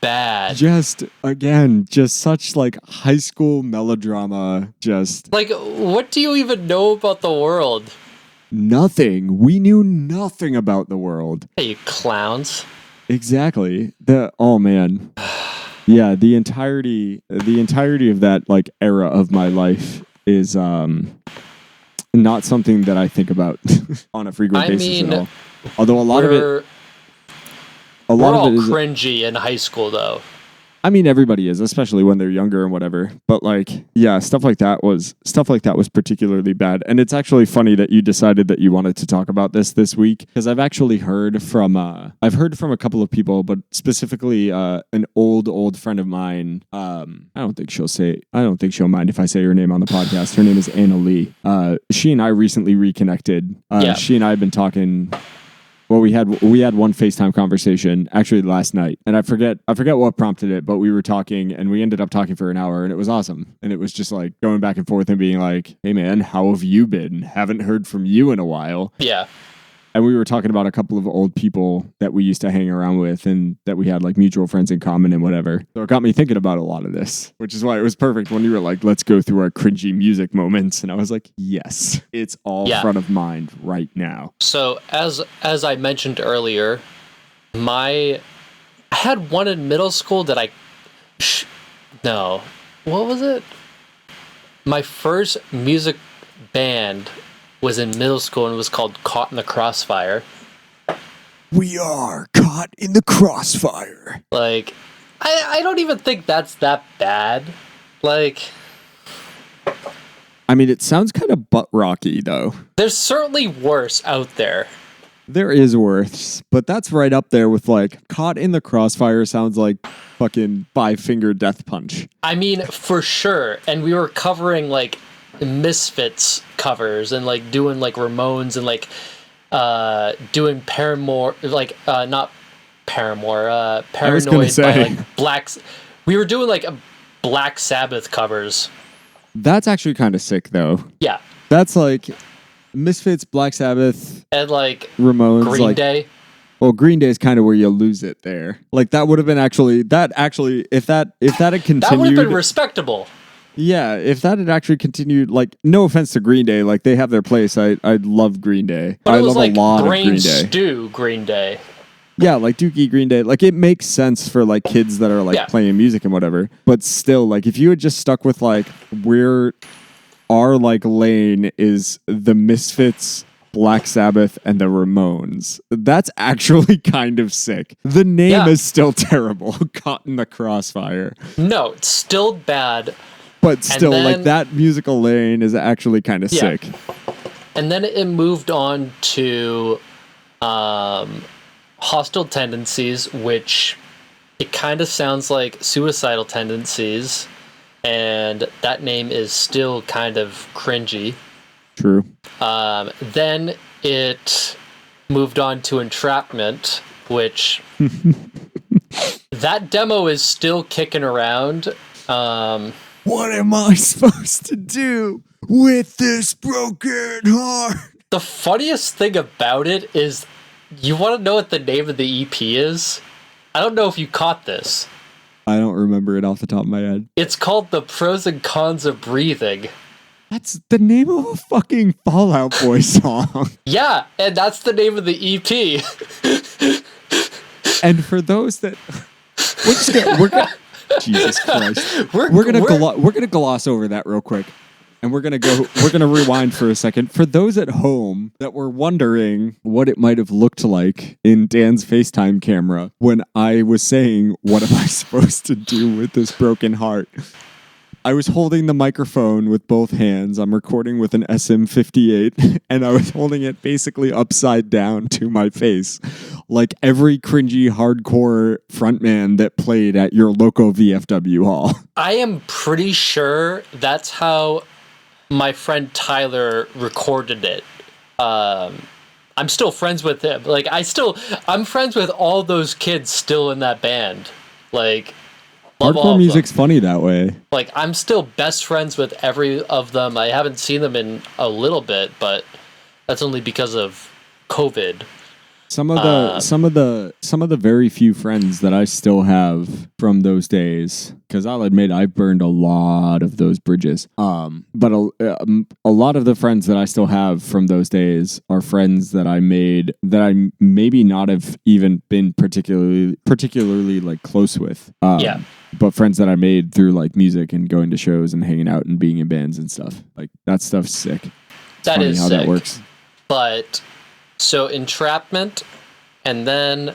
bad.
Just such like high school melodrama, just...
Like, what do you even know about the world?
Nothing. We knew nothing about the world.
Hey, you clowns.
Exactly. Oh man. Yeah, the entirety of that like era of my life is not something that I think about on a frequent basis at all. Although a lot of it is
cringy in high school though.
I mean, everybody is, especially when they're younger and whatever. But like, yeah, stuff like that was particularly bad. And it's actually funny that you decided that you wanted to talk about this week, because I've actually heard from a couple of people, but specifically an old friend of mine. I don't think she'll mind if I say her name on the podcast. Her name is Anna Lee. She and I recently reconnected. She and I have been talking. Well, we had one FaceTime conversation actually last night, and I forget what prompted it, but we were talking, and we ended up talking for an hour, and it was awesome. And it was just like going back and forth and being like, "Hey, man, how have you been? Haven't heard from you in a while."
Yeah.
And we were talking about a couple of old people that we used to hang around with and that we had like mutual friends in common and whatever. So it got me thinking about a lot of this, which is why it was perfect when you were like, let's go through our cringy music moments. And I was like, yes, it's all front of mind right now.
So as I mentioned earlier, I had one in middle school that what was it? My first music band was in middle school and it was called Caught in the Crossfire.
We are caught in the crossfire.
Like, I don't even think that's that bad. Like,
I mean, it sounds kind of butt rocky though.
There's certainly worse out there.
There is worse, but that's right up there with like Caught in the Crossfire sounds like fucking Five Finger Death Punch.
I mean, for sure. And we were covering like Misfits covers and like doing like Ramones and like doing Paramore, like not Paramore, Paranoid by like Blacks. We were doing like Black Sabbath covers.
That's actually kind of sick though.
Yeah. That's
like Misfits, Black Sabbath,
and like
Ramones,
Green Day.
Well, Green Day is kind of where you lose it there. Like that would have been if that had continued,
that would have been respectable.
Yeah, if that had actually continued, like, no offense to Green Day, like, they have their place. I love Green Day.
But
I love like a lot of Green Day.
Stew Green Day.
Yeah, like Dookie Green Day. Like, it makes sense for, like, kids that are, like, playing music and whatever. But still, like, if you had just stuck with, like, our, like, lane is the Misfits, Black Sabbath, and the Ramones, that's actually kind of sick. The name is still terrible. Caught in the Crossfire.
No, it's still bad.
But still, like, that musical lane is actually kind of sick.
And then it moved on to, hostile tendencies, which it kind of sounds like suicidal tendencies, and that name is still kind of cringy.
True.
Then it moved on to entrapment, which that demo is still kicking around.
What am I supposed to do with this broken heart?
The funniest thing about it is, you want to know what the name of the EP is? I don't know if you caught this.
I don't remember it off the top of my head.
It's called The Pros and Cons of Breathing.
That's the name of a fucking Fall Out Boy song.
Yeah, and that's the name of the EP.
And for those that we're gonna Jesus Christ, we're gonna gloss over that real quick, and we're gonna rewind for a second. For those at home that were wondering what it might have looked like in Dan's FaceTime camera when I was saying, "What am I supposed to do with this broken heart?" I was holding the microphone with both hands. I'm recording with an SM58, and I was holding it basically upside down to my face, like every cringy hardcore frontman that played at your local VFW hall. I
am pretty sure that's how my friend Tyler recorded it. I'm still friends with him. Like, I'm friends with all those kids still in that band. Like,
hardcore music's funny that way.
Like, I'm still best friends with every of them. I haven't seen them in a little bit, but that's only because of COVID.
Some of the very few friends that I still have from those days, because I'll admit I've burned a lot of those bridges. But a lot of the friends that I still have from those days are friends that I made that I maybe not have even been particularly like close with.
Yeah.
But friends that I made through like music and going to shows and hanging out and being in bands and stuff. Like, that stuff's sick. It's
that
funny
is
how
sick.
That works.
But so entrapment, and then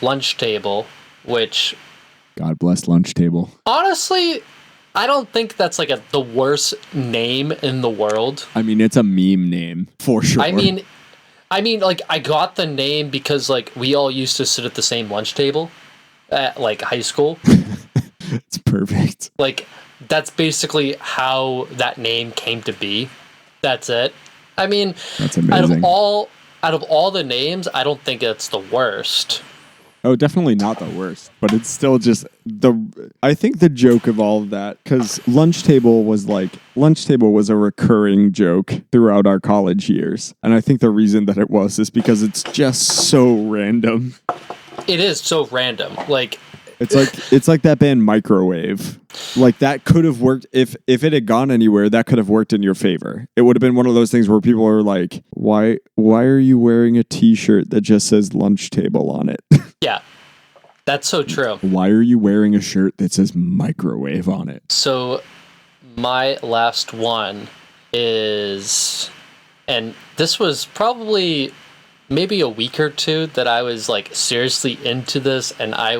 lunch table, which,
God bless lunch table.
Honestly, I don't think that's like the worst name in the world.
I mean, it's a meme name for sure.
I mean, like, I got the name because like we all used to sit at the same lunch table at like high school.
It's perfect.
Like, that's basically how that name came to be. That's it. I mean,
that's amazing.
Out of all the names, I don't think it's the worst.
Oh, definitely not the worst, but it's still just I think the joke of all of that, because lunch table was a recurring joke throughout our college years, and I think the reason that it was is because it's just so random.
It is so random. Like,
it's like that band Microwave. Like, that could have worked if it had gone anywhere. That could have worked in your favor. It would have been one of those things where people are like, "Why are you wearing a T-shirt that just says lunch table on it?"
Yeah, that's so true.
Why are you wearing a shirt that says Microwave on it?
So, my last one is, and this was probably maybe a week or two that I was like seriously into this, and I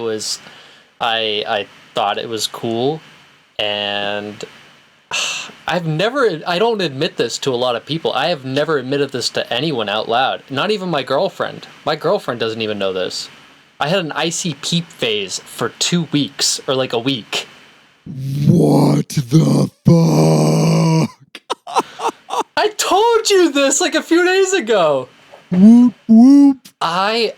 thought it was cool, and I don't admit this to a lot of people. I have never admitted this to anyone out loud. Not even my girlfriend. My girlfriend doesn't even know this. I had an ICP phase for 2 weeks, or like a week.
What the fuck?
I told you this like a few days ago.
Whoop whoop.
I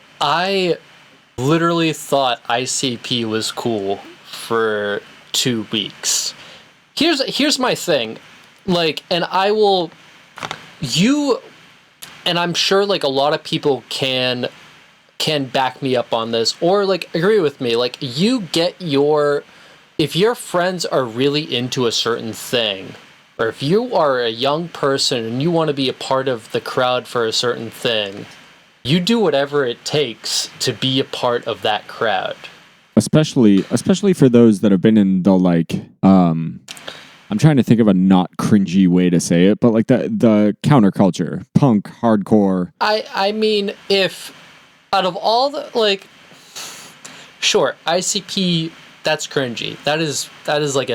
literally thought ICP was cool for 2 weeks. Here's my thing. Like, and and I'm sure like a lot of people can back me up on this, or like agree with me. Like, if your friends are really into a certain thing, or if you are a young person and you want to be a part of the crowd for a certain thing, you do whatever it takes to be a part of that crowd.
Especially for those that have been in the like, I'm trying to think of a not cringy way to say it, but like the counterculture, punk, hardcore.
I mean, if out of all the, like, sure, ICP, that's cringy. That is like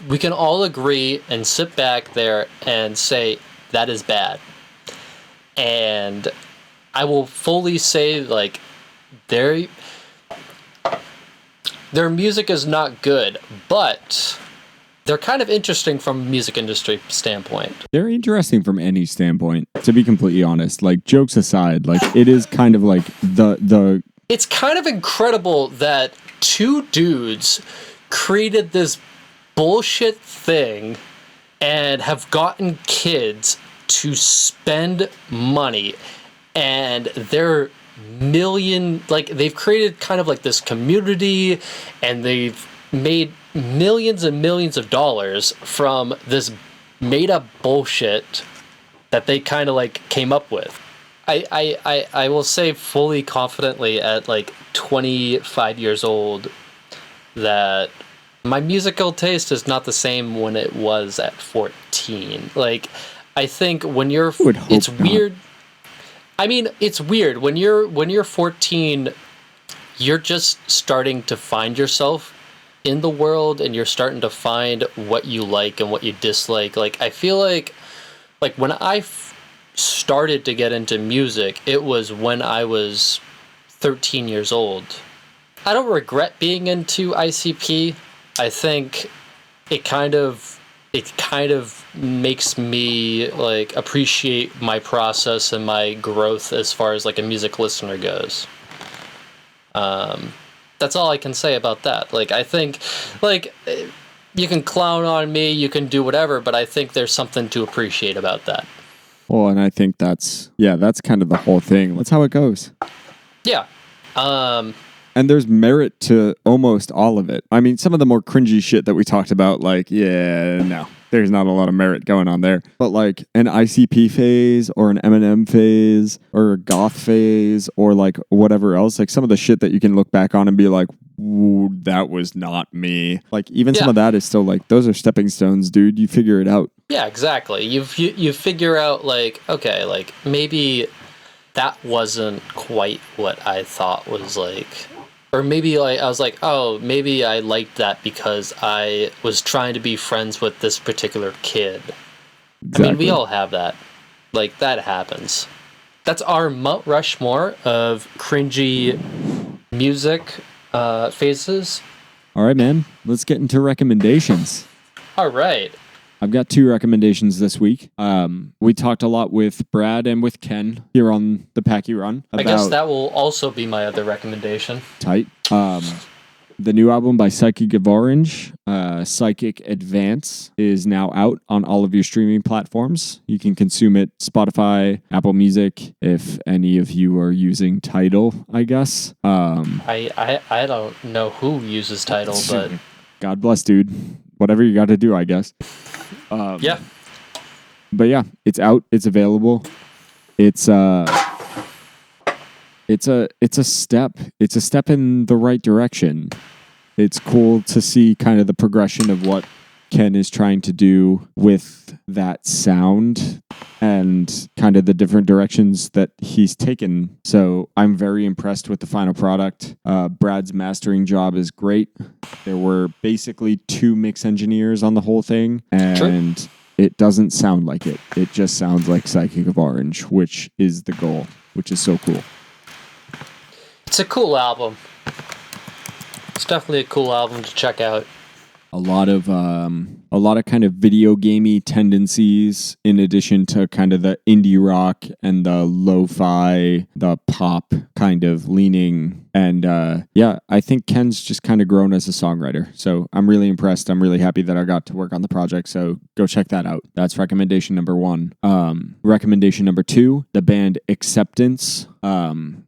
we can all agree and sit back there and say that is bad. And I will fully say, like, their music is not good, but they're kind of interesting from a music industry standpoint.
They're interesting from any standpoint, to be completely honest. Like, jokes aside, like, it is kind of like the
It's kind of incredible that two dudes created this bullshit thing and have gotten kids to spend money, and they've created kind of like this community, and they've made millions and millions of dollars from this made up bullshit that they kind of like came up with. I will say fully confidently at like 25 years old that my musical taste is not the same when it was at 14. Like, I think when you're, it's weird. I mean, it's weird when you're 14, you're just starting to find yourself in the world, and you're starting to find what you like and what you dislike. Like, I feel like when I started to get into music, it was when I was 13 years old. I don't regret being into ICP. I think it kind of makes me like appreciate my process and my growth as far as like a music listener goes. That's all I can say about that. Like, I think, like, you can clown on me, you can do whatever, but I think there's something to appreciate about that.
Well, and I think that's kind of the whole thing. That's how it goes.
Yeah.
And there's merit to almost all of it. I mean, some of the more cringy shit that we talked about, like, no, there's not a lot of merit going on there. But like an ICP phase or an Eminem phase or a goth phase or like whatever else, like some of the shit that you can look back on and be like, ooh, that was not me. Like, even some of that is still like, those are stepping stones, dude. You figure it out. Yeah,
exactly. You figure out like, okay, like maybe that wasn't quite what I thought was like. Or maybe like I was like, oh, maybe I liked that because I was trying to be friends with this particular kid. Exactly. I mean, we all have that. Like, that happens. That's our Mount Rushmore of cringy music phases.
All right, man. Let's get into recommendations.
All right.
I've got 2 recommendations this week. We talked a lot with Brad and with Ken here on the Packy Run.
I guess that will also be my other recommendation.
Tight. The new album by Psychic of Orange, Psychic Advance, is now out on all of your streaming platforms. You can consume it Spotify, Apple Music, if any of you are using Tidal, I guess.
I don't know who uses Tidal, but
God bless, dude. Whatever you got to do, I guess.
Yeah.
But yeah, it's out. It's available. It's a step. It's a step in the right direction. It's cool to see kind of the progression of what Ken is trying to do with that sound and kind of the different directions that he's taken. So I'm very impressed with the final product. Brad's mastering job is great. There were basically 2 mix engineers on the whole thing, and it doesn't sound like it. It just sounds like Psychic of Orange, which is the goal, which is so cool.
It's a cool album. It's definitely a cool album to check out.
A lot of kind of video gamey tendencies, in addition to kind of the indie rock and the lo-fi, the pop kind of leaning. And I think Ken's just kind of grown as a songwriter. So I'm really impressed. I'm really happy that I got to work on the project. So go check that out. That's recommendation number 1. Recommendation number 2, the band Acceptance,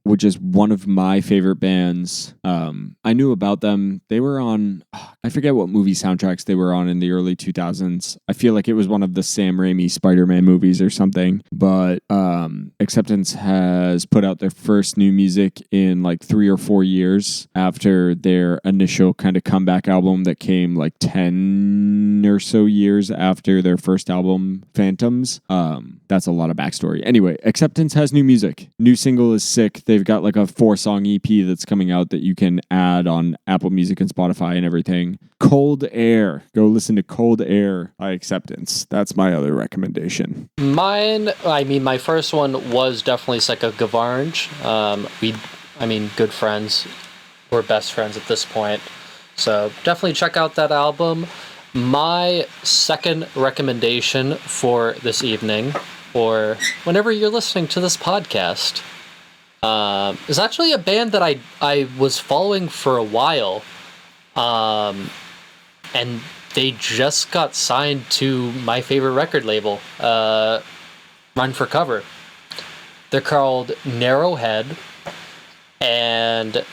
which is one of my favorite bands. I knew about them. They were on, I forget what movie soundtracks they were on in the early 2000s. I feel like it was one of the Sam Raimi Spider-Man movies or something. But Acceptance has put out their first new music in like 3 or 4 years after their initial kind of comeback album that came like 10 or so years after their first album, Phantoms. That's a lot of backstory. Anyway, Acceptance has new music. New single is sick. They've got like a 4-song EP that's coming out that you can add on Apple Music and Spotify and everything. Cold Air. Go listen to Cold Air by Acceptance. That's my other recommendation.
My first one was definitely Psycho of Orange. I mean, good friends. We're best friends at this point. So definitely check out that album. My second recommendation for this evening, or whenever you're listening to this podcast, is actually a band that I was following for a while. And they just got signed to my favorite record label, Run for Cover. They're called Narrowhead, and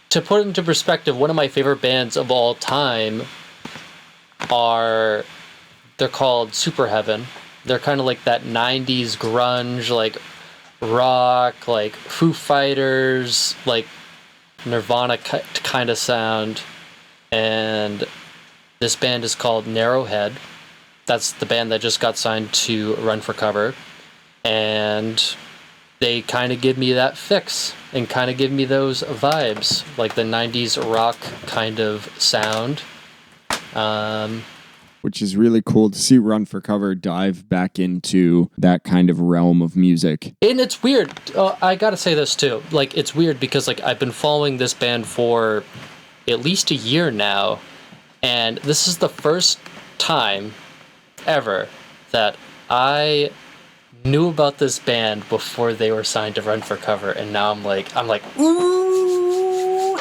to put it into perspective, one of my favorite bands of all time they're called Super Heaven. They're kind of like that 90s grunge, like rock, like Foo Fighters, like Nirvana kind of sound. And this band is called Narrowhead. That's the band that just got signed to Run for Cover. And they kind of give me that fix and kind of give me those vibes, like the 90s rock kind of sound.
Which is really cool to see Run for Cover dive back into that kind of realm of music.
And it's weird. I gotta say this too. Like, it's weird because like I've been following this band for at least a year now, and this is the first time ever that I knew about this band before they were signed to Run for Cover, and now I'm like, ooh.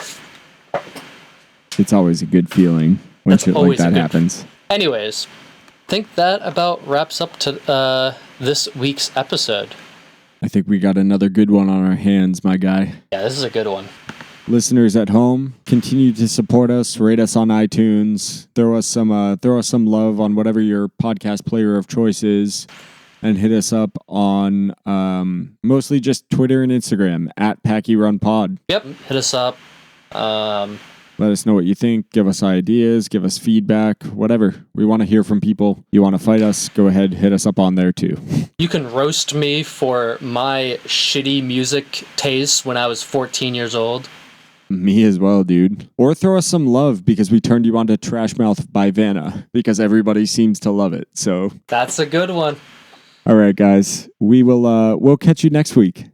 It's always a good feeling when
That's
shit like that happens.
Anyways, I think that about wraps up to this week's episode.
I think we got another good one on our hands, my guy.
Yeah, this is a good one.
Listeners at home, continue to support us, rate us on iTunes, throw us some love on whatever your podcast player of choice is, and hit us up on mostly just Twitter and Instagram at PackyRunPod.
Yep, hit us up.
Let us know what you think. Give us ideas. Give us feedback. Whatever. We want to hear from people. You want to fight us? Go ahead. Hit us up on there too.
You can roast me for my shitty music taste when I was 14 years old.
Me as well, dude. Or throw us some love because we turned you on to Trash Mouth by Vanna because everybody seems to love it. So
that's a good one.
All right, guys. We'll catch you next week.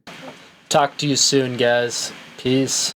Talk to you soon, guys. Peace.